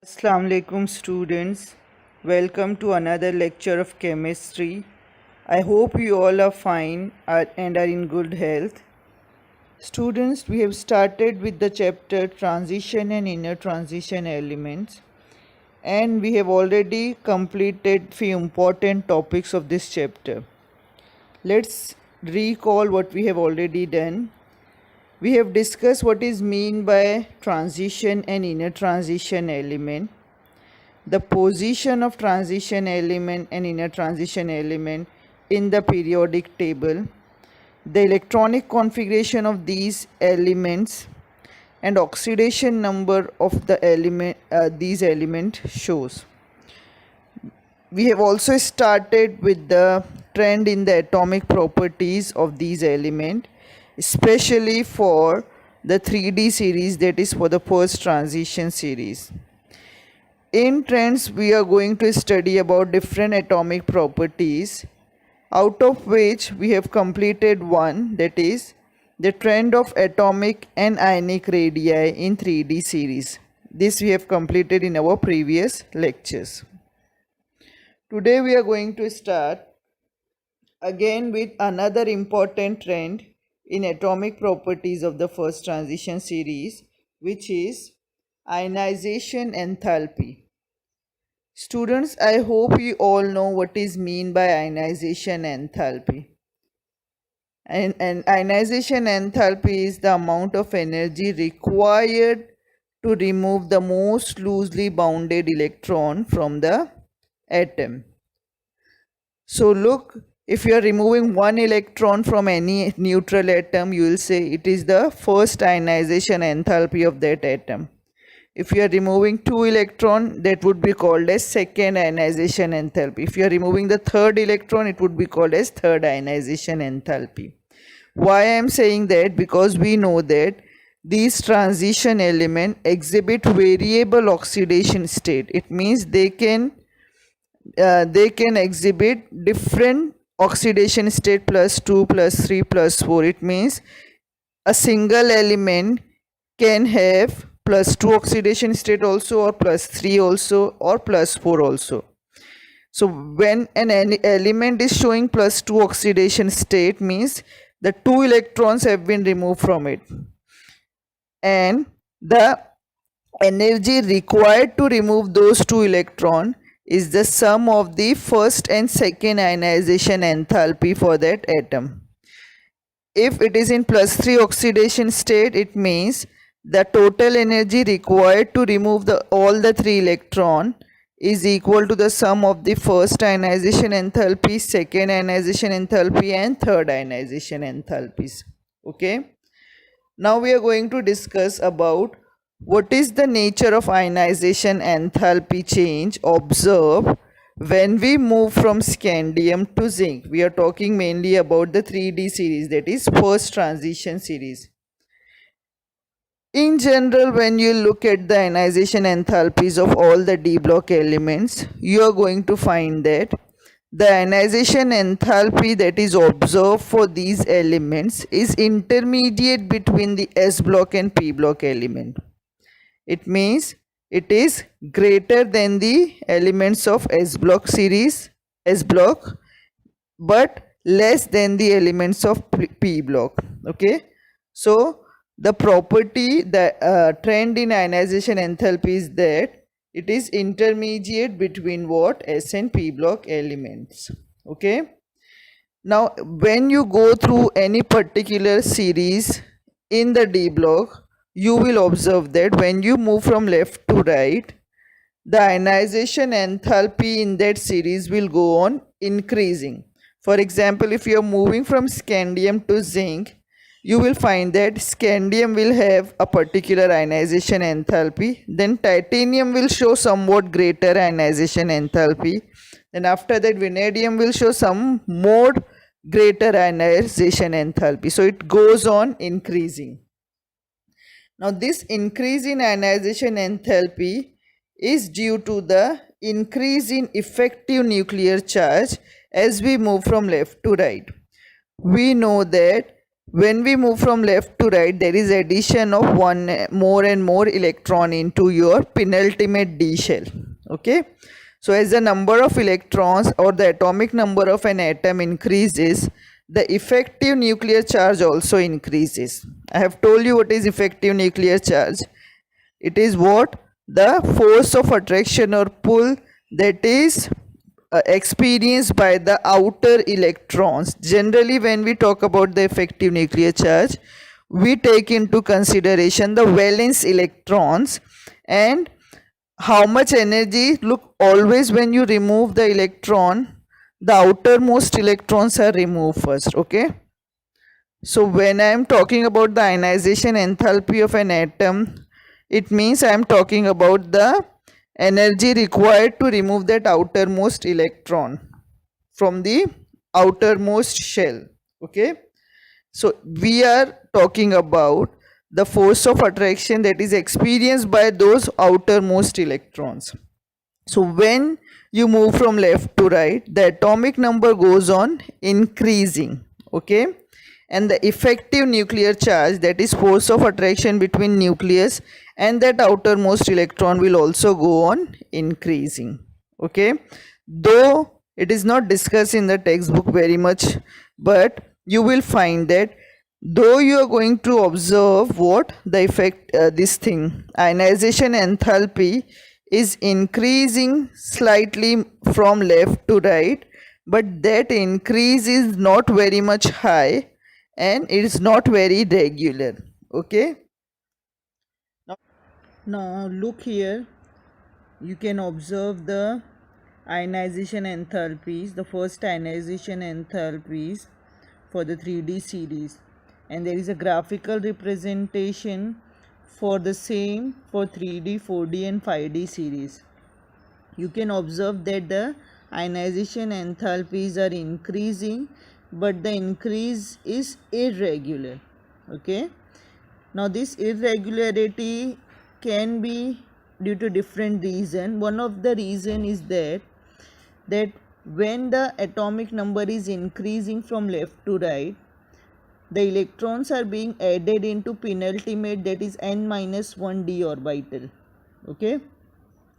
Assalamu alaikum students. Welcome to another lecture of chemistry. I hope you all are fine and are in good health. Students, we have started with the chapter Transition and Inner Transition Elements, and we have already completed few important topics of this chapter. Let's recall what we have already done. We have discussed what is mean by transition and inner transition element, the position of transition element and inner transition element in the periodic table, the electronic configuration of these elements, and oxidation number of the element these element shows. We have also started with the trend in the atomic properties of these elements, especially for the 3D series, that is for the first transition series. In trends, we are going to study about different atomic properties, out of which we have completed one, that is the trend of atomic and ionic radii in 3D series. This we have completed in our previous lectures. Today we are going to start again with another important trend in atomic properties of the first transition series, which is ionization enthalpy. Students, I hope you all know what is mean by ionization enthalpy. And ionization enthalpy is the amount of energy required to remove the most loosely bounded electron from the atom. So look, if you are removing one electron from any neutral atom, you will say it is the first ionization enthalpy of that atom. If you are removing two electron, that would be called as second ionization enthalpy. If you are removing the third electron, it would be called as third ionization enthalpy. Why I am saying that? Because we know that these transition elements exhibit variable oxidation state. It means they can exhibit different oxidation state, +2, +3, +4. It means a single element can have +2 oxidation state also, or +3 also, or +4 also. So when an element is showing +2 oxidation state, means the two electrons have been removed from it, and the energy required to remove those two electrons is the sum of the first and second ionization enthalpy for that atom. If it is in +3 oxidation state, it means the total energy required to remove all the three electrons is equal to the sum of the first ionization enthalpy, second ionization enthalpy, and third ionization enthalpies. Okay. Now we are going to discuss about what is the nature of ionization enthalpy change observed when we move from scandium to zinc. We are talking mainly about the 3D series, that is first transition series. In general, when you look at the ionization enthalpies of all the d block elements, you are going to find that the ionization enthalpy that is observed for these elements is intermediate between the s block and p block element. It means it is greater than the elements of s block series, s block, but less than the elements of p block. Okay, so the property, the trend in ionization enthalpy is that it is intermediate between what, s and p block elements. Okay, now when you go through any particular series in the d block, you will observe that when you move from left to right, the ionization enthalpy in that series will go on increasing. For example, if you are moving from scandium to zinc, you will find that scandium will have a particular ionization enthalpy, then titanium will show somewhat greater ionization enthalpy, then after that vanadium will show some more greater ionization enthalpy. So it goes on increasing. Now this increase in ionization enthalpy is due to the increase in effective nuclear charge as we move from left to right. We know that When we move from left to right, there is addition of one more and more electron into your penultimate d shell. Okay, so as the number of electrons or the atomic number of an atom increases, the effective nuclear charge also increases. I have told you what is effective nuclear charge. It is what? The force of attraction or pull that is experienced by the outer electrons. Generally, when we talk about the effective nuclear charge, we take into consideration the valence electrons and how much energy. Look, always when you remove the electron, the outermost electrons are removed first. Okay, so when I am talking about the ionization enthalpy of an atom, it means I am talking about the energy required to remove that outermost electron from the outermost shell. Okay, so we are talking about the force of attraction that is experienced by those outermost electrons. So when you move from left to right, the atomic number goes on increasing. Okay, and the effective nuclear charge, that is force of attraction between nucleus and that outermost electron, will also go on increasing. Okay, though it is not discussed in the textbook very much, but you will find that though you are going to observe what the effect, this thing ionization enthalpy is increasing slightly from left to right, but that increase is not very much high and it is not very regular. Okay, now look here, you can observe the ionization enthalpies, the first ionization enthalpies for the 3D series, and there is a graphical representation for the same for 3D, 4D and 5D series. You can observe that the ionization enthalpies are increasing, but the increase is irregular. Okay, now this irregularity can be due to different reason. One of the reason is that when the atomic number is increasing from left to right, the electrons are being added into penultimate, that is n minus 1 d orbital. Okay,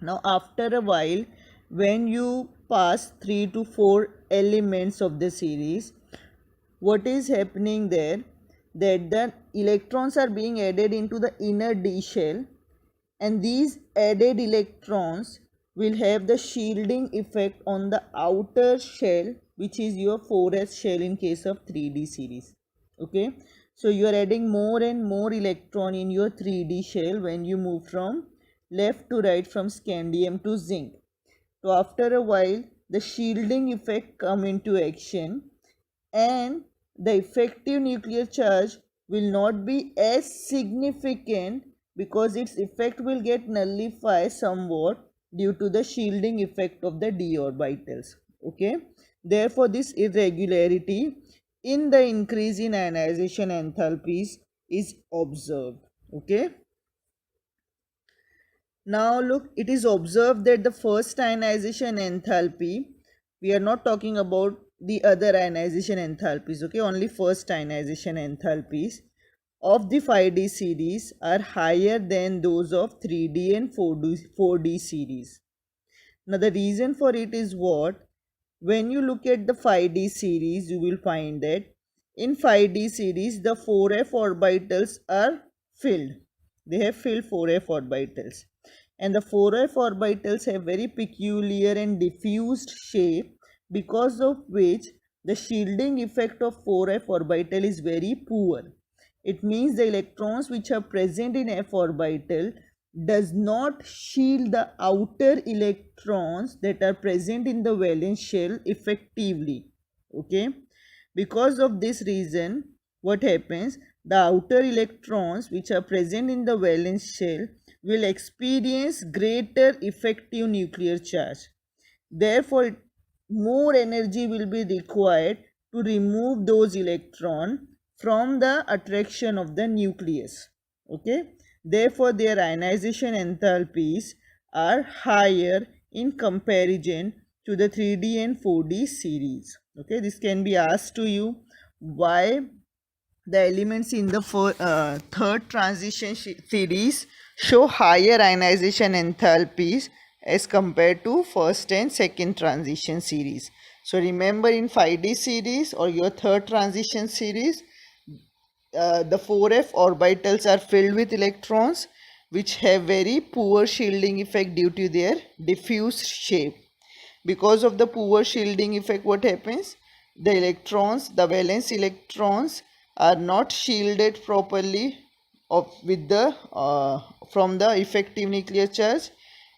now after a while, when you pass 3 to 4 elements of the series, what is happening there, that the electrons are being added into the inner d shell, and these added electrons will have the shielding effect on the outer shell, which is your 4s shell in case of 3D series. Okay, so you are adding more and more electron in your 3D shell when you move from left to right, from scandium to zinc. So after a while, the shielding effect come into action, and the effective nuclear charge will not be as significant because its effect will get nullified somewhat due to the shielding effect of the d orbitals. Okay, therefore this irregularity in the increase in ionization enthalpies is observed. Okay, now look, it is observed that the first ionization enthalpy, we are not talking about the other ionization enthalpies, okay, only first ionization enthalpies of the 5D series are higher than those of 3D and 4D series. Now the reason for it is what? When you look at the 5D series, you will find that in 5D series the 4f orbitals are filled. They have filled 4f orbitals, and the 4f orbitals have very peculiar and diffused shape, because of which the shielding effect of 4f orbital is very poor. It means the electrons which are present in f orbital does not shield the outer electrons that are present in the valence shell effectively. Okay, because of this reason, what happens, the outer electrons which are present in the valence shell will experience greater effective nuclear charge. Therefore, more energy will be required to remove those electrons from the attraction of the nucleus. Okay, therefore their ionization enthalpies are higher in comparison to the 3D and 4D series. Okay, this can be asked to you, why the elements in the third transition series show higher ionization enthalpies as compared to first and second transition series. So remember, in 5D series or your third transition series, the 4f orbitals are filled with electrons which have very poor shielding effect due to their diffuse shape. Because of the poor shielding effect, what happens? The electrons, the valence electrons, are not shielded properly with the from the effective nuclear charge,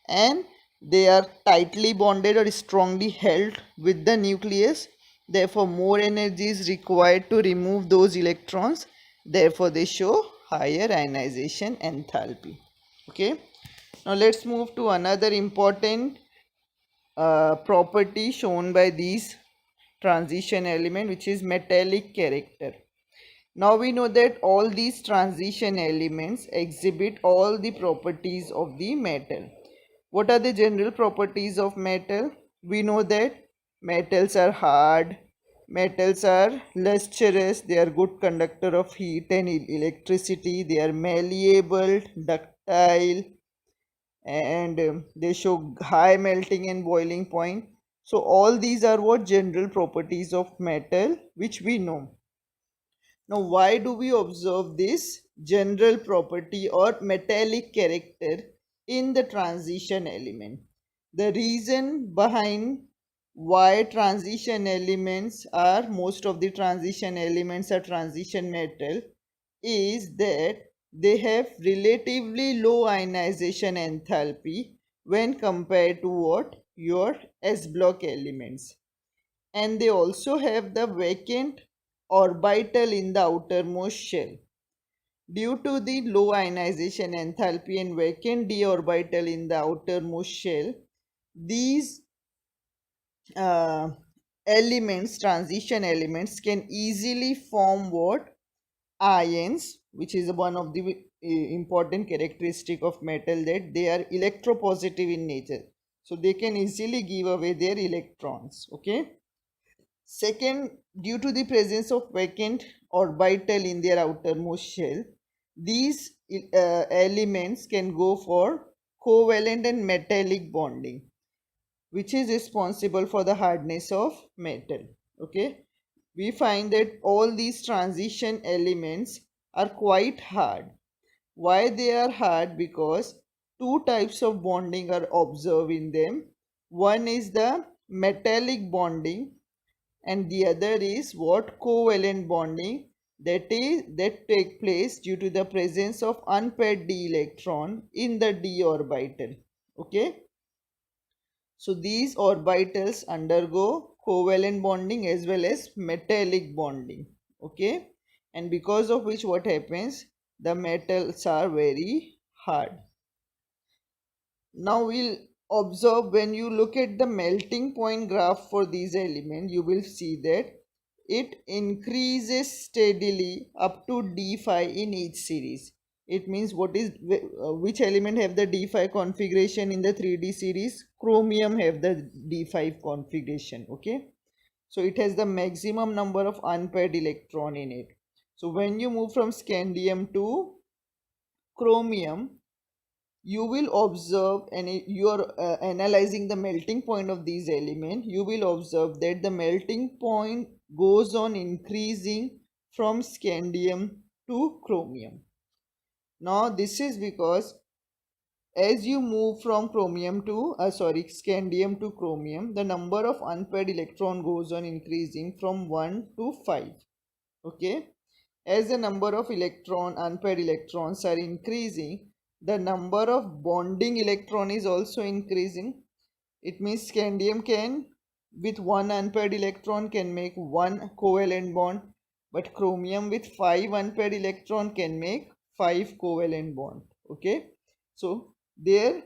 and they are tightly bonded or strongly held with the nucleus. Therefore, more energy is required to remove those electrons. Therefore, they show higher ionization enthalpy. Okay. Now let's move to another important property shown by these transition element, which is metallic character. Now we know that all these transition elements exhibit all the properties of the metal. What are the general properties of metal? We know that metals are hard, metals are lustrous, they are good conductor of heat and electricity, they are malleable, ductile, and they show high melting and boiling point. So all these are what general properties of metal which we know. Now why do we observe this general property or metallic character in the transition element? The reason behind why transition elements are, most of the transition elements are transition metal, is that they have relatively low ionization enthalpy when compared to what your S block elements, and they also have the vacant orbital in the outermost shell. Due to the low ionization enthalpy and vacant d orbital in the outermost shell, these uh, elements, transition elements, can easily form what? Ions, which is one of the important characteristic of metal, that they are electropositive in nature, so they can easily give away their electrons. Okay. Second, due to the presence of vacant orbital in their outermost shell, these elements can go for covalent and metallic bonding, which is responsible for the hardness of metal. Okay. We find that all these transition elements are quite hard. Why they are hard? Because two types of bonding are observed in them. One is the metallic bonding, and the other is what? Covalent bonding, that take place due to the presence of unpaired d electron in the d orbital. Okay. So these orbitals undergo covalent bonding as well as metallic bonding. Okay. And because of which what happens? The metals are very hard. Now we'll observe, when you look at the melting point graph for these elements, you will see that it increases steadily up to d5 in each series. It means what is which element have the d5 configuration in the 3D series? Chromium have the d5 configuration. Okay. So it has the maximum number of unpaired electron in it. So when you move from scandium to chromium, you will observe, and you are analyzing the melting point of these elements, you will observe that the melting point goes on increasing from scandium to chromium. Now this is because as you move from scandium to chromium, the number of unpaired electron goes on increasing from 1 to 5. Okay. As the number of unpaired electrons are increasing, the number of bonding electron is also increasing. It means scandium can, with one unpaired electron, can make one covalent bond, but chromium with 5 unpaired electron can make 5 covalent bond. Okay. So their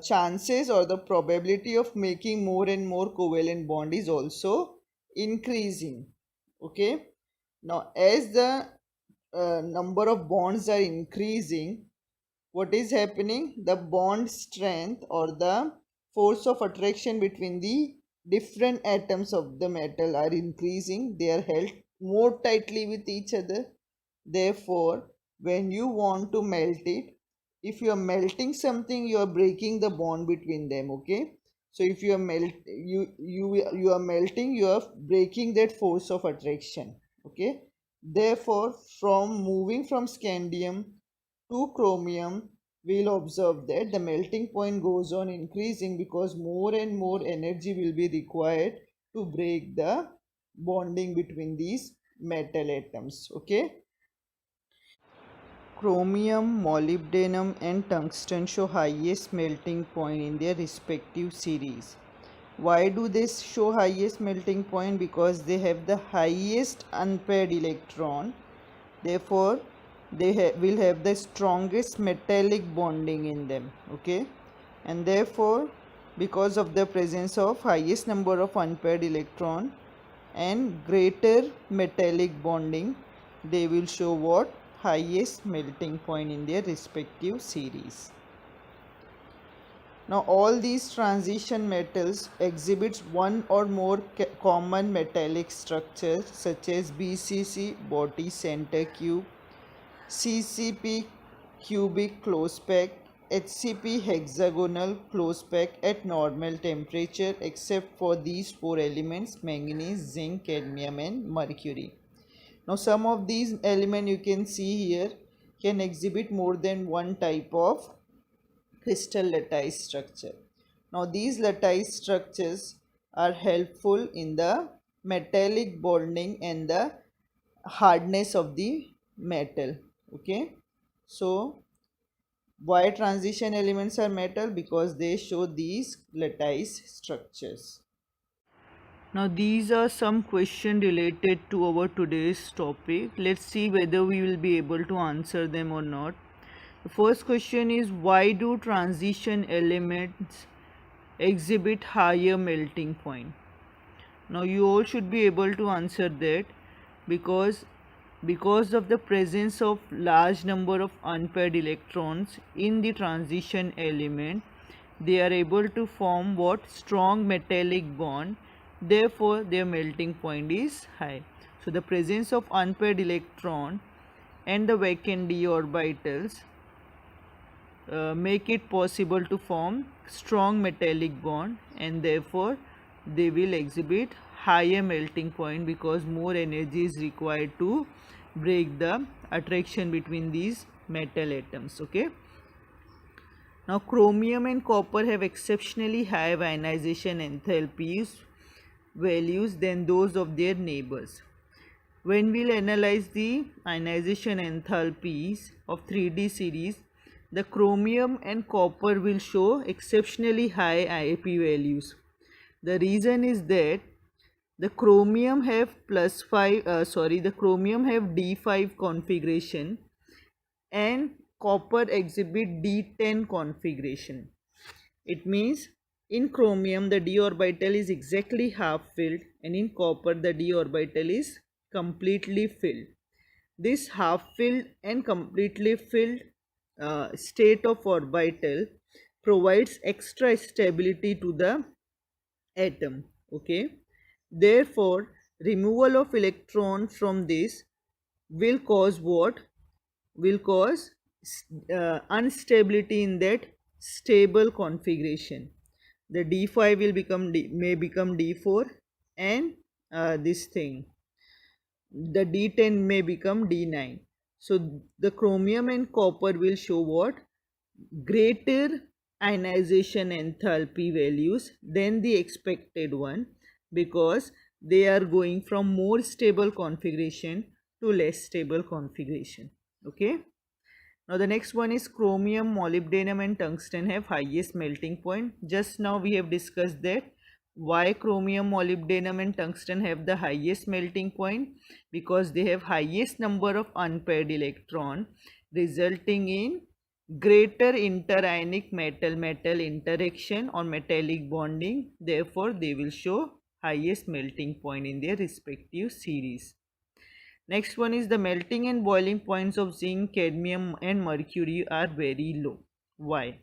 chances or the probability of making more and more covalent bond is also increasing. Okay. Now as the number of bonds are increasing, what is happening? The bond strength or the force of attraction between the different atoms of the metal are increasing. They are held more tightly with each other. Therefore, when you want to melt it, if you are melting something, you are breaking the bond between them. Okay. So if you are you are melting, you are breaking that force of attraction. Okay. Therefore, from moving from scandium to chromium, we'll observe that the melting point goes on increasing because more and more energy will be required to break the bonding between these metal atoms. Okay. Chromium, molybdenum and tungsten show highest melting point in their respective series. Why do they show highest melting point? Because they have the highest unpaired electron. Therefore, they will have the strongest metallic bonding in them. Okay. And therefore, because of the presence of highest number of unpaired electron and greater metallic bonding, they will show what? Highest melting point in their respective series. Now all these transition metals exhibits one or more common metallic structures such as BCC, body center cube, CCP cubic close pack, HCP hexagonal close pack at normal temperature except for these four elements: manganese, zinc, cadmium and mercury. Now some of these elements you can see here can exhibit more than one type of crystal lattice structure. Now these lattice structures are helpful in the metallic bonding and the hardness of the metal. Okay. So why transition elements are metal? Because they show these lattice structures. Now these are some questions related to our today's topic. Let's see whether we will be able to answer them or not. The first question is, why do transition elements exhibit higher melting point? Now you all should be able to answer that because of the presence of large number of unpaired electrons in the transition element, they are able to form what? Strong metallic bond. Therefore their melting point is high. So the presence of unpaired electron and the vacant d orbitals make it possible to form strong metallic bond, and therefore they will exhibit higher melting point because more energy is required to break the attraction between these metal atoms. Okay. Now chromium and copper have exceptionally high ionization enthalpies values than those of their neighbors. When we'll analyze the ionization enthalpies of 3D series, the chromium and copper will show exceptionally high IAP values. The reason is that the chromium have the chromium have D5 configuration and copper exhibit D10 configuration. It means in chromium the d orbital is exactly half filled and in copper the d orbital is completely filled. This half filled and completely filled state of orbital provides extra stability to the atom. Okay. Therefore, removal of electron from this will cause what? Will cause instability in that stable configuration. The d5 will may become d4, and this thing, the d10 may become d9. So the chromium and copper will show what? Greater ionization enthalpy values than the expected one, because they are going from more stable configuration to less stable configuration. Okay. Now the next one is chromium, molybdenum and tungsten have highest melting point. Just now we have discussed that why chromium, molybdenum and tungsten have the highest melting point, because they have highest number of unpaired electron, resulting in greater interionic metal-metal interaction or metallic bonding. Therefore they will show highest melting point in their respective series. Next one is the melting and boiling points of zinc, cadmium and mercury are very low. Why?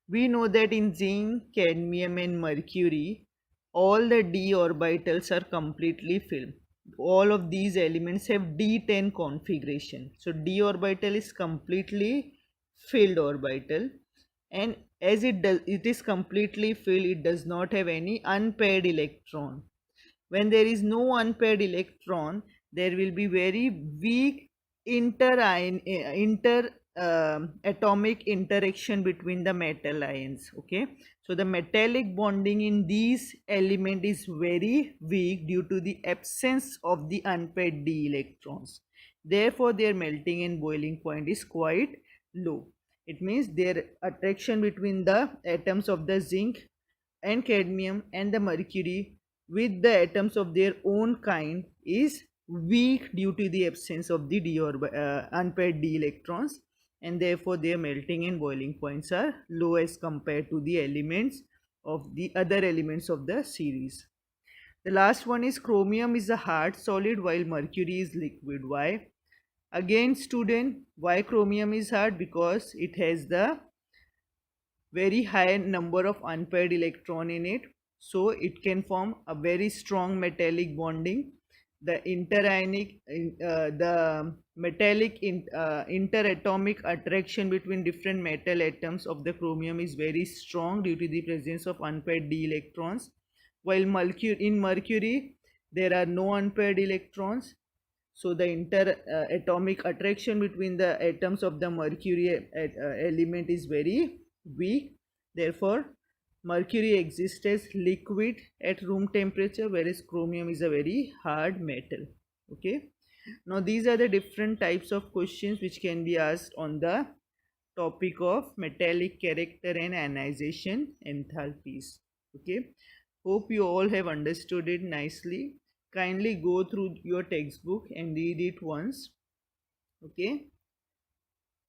We know that in zinc, cadmium and mercury, all the d orbitals are completely filled. all of these elements have d10 configuration. So d orbital is completely filled orbital, and as it is completely filled, it does not have any unpaired electron. When there is no unpaired electron, there will be very weak inter atomic interaction between the metal ions. Okay, so the metallic bonding in these element is very weak due to the absence of the unpaired d electrons. Therefore their melting and boiling point is quite low. It means their attraction between the atoms of the zinc and cadmium and the mercury with the atoms of their own kind is weak due to the absence of the unpaired d electrons, and therefore their melting and boiling points are low as compared to the elements of the other elements of the series. The last one is chromium is a hard solid while mercury is liquid. Why? Again student, why chromium is hard? Because it has the very high number of unpaired electron in it, so it can form a very strong metallic bonding. The metallic interatomic attraction between different metal atoms of the chromium is very strong due to the presence of unpaired d electrons, while in mercury there are no unpaired electrons, so the interatomic attraction between the atoms of the mercury element is very weak. Therefore mercury exists as liquid at room temperature, whereas chromium is a very hard metal. Okay, now these are the different types of questions which can be asked on the topic of metallic character and ionization enthalpies. Okay, hope you all have understood it nicely. Kindly go through your textbook and read it once. Okay,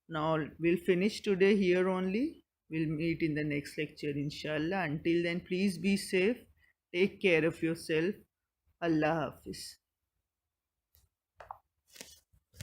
now we'll finish today here only. We'll meet in the next lecture inshallah. Until then, please be safe, take care of yourself. Allah Hafiz.